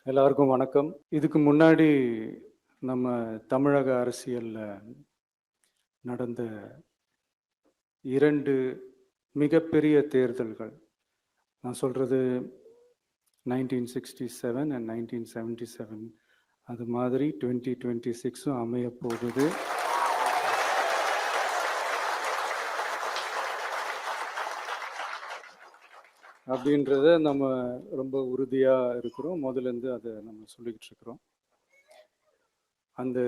எல்லாருக்கும் வணக்கம். இதுக்கு முன்னாடி நம்ம தமிழக அரசியல்ல நடந்த 2 மிகப்பெரிய தேர்தல்கள். நான் சொல்றது 1967 அண்ட் 1977. அது மாதிரி 2026ம் அமையப் போகுது. அப்படின்றத நம்ம ரொம்ப உறுதியா இருக்கிறோம். முதல்லேருந்து அதை நம்ம சொல்லிக்கிட்டு இருக்கிறோம். அந்த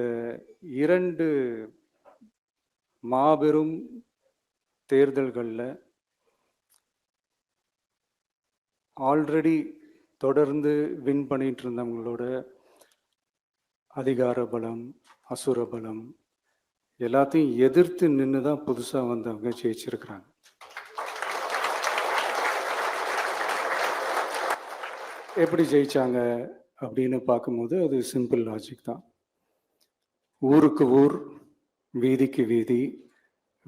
2 மாபெரும் தேர்தல்களில் ஆல்ரெடி தொடர்ந்து வின் பண்ணிட்டு இருந்தவங்களோட அதிகார பலம், அசுர பலம் எல்லாத்தையும் எதிர்த்து நின்று தான் புதுசாக வந்தவங்க ஜெயிச்சிருக்கிறாங்க. எப்படி ஜெயிச்சாங்க அப்படின்னு பார்க்கும்போது அது சிம்பிள் லாஜிக் தான். ஊருக்கு ஊர், வீதிக்கு வீதி,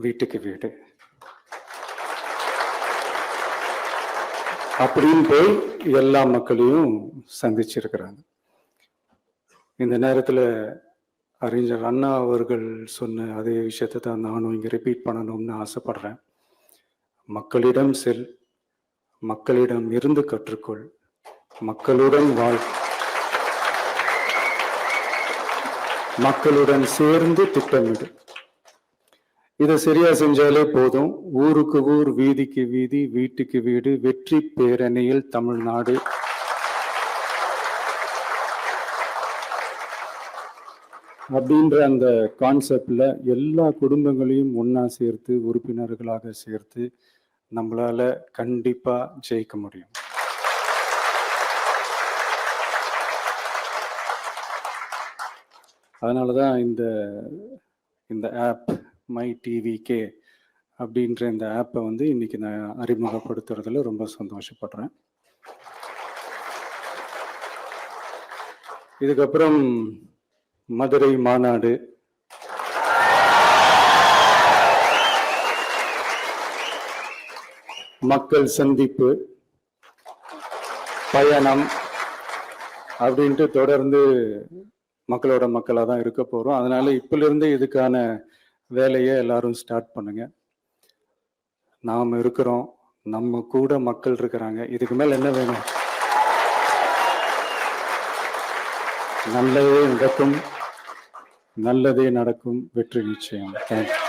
வீட்டுக்கு வீடு அப்படின்னு போய் எல்லா மக்களையும் சந்திச்சிருக்கிறாங்க. இந்த நேரத்தில் அறிஞர் அண்ணா அவர்கள் சொன்ன அதே விஷயத்தை தான் நானும் இங்கே ரிப்பீட் பண்ணணும்னு ஆசைப்படுறேன். மக்களிடம் செல், மக்களிடம் இருந்து கற்றுக்கொள், மக்களுடன் வாழ், மக்களுடன் சேர்ந்து திட்டமிடு. இதை சரியா செஞ்சாலே போதும். ஊருக்கு ஊர், வீதிக்கு வீதி, வீட்டுக்கு வீடு, வெற்றி பேரணியில் தமிழ்நாடு. அப்படின்ற அந்த கான்செப்ட்ல எல்லா குடும்பங்களையும் ஒன்னா சேர்த்து, உறுப்பினர்களாக சேர்த்து நம்மளால கண்டிப்பா ஜெயிக்க முடியும். அதனால தான் இந்த ஆப் மை டிவிகே அப்படின்ற இந்த ஆப்பை வந்து இன்னைக்கு நான் அறிமுகப்படுத்துறதுல ரொம்ப சந்தோஷப்படுறேன். இதுக்கப்புறம் மதுரை மாநாடு, மக்கள் சந்திப்பு, பயணம் அப்படின்ட்டு தொடர்ந்து மக்களோட மக்களாக தான் இருக்க போகிறோம். அதனால இப்பிலிருந்து இதுக்கான வேலையை எல்லாரும் ஸ்டார்ட் பண்ணுங்க. நாம் இருக்கிறோம், நம்ம கூட மக்கள் இருக்கிறாங்க. இதுக்கு மேல என்ன வேணும்? நல்லதே நடக்கும், நல்லதே நடக்கும், வெற்றி நிச்சயம். தேங்க்யூ.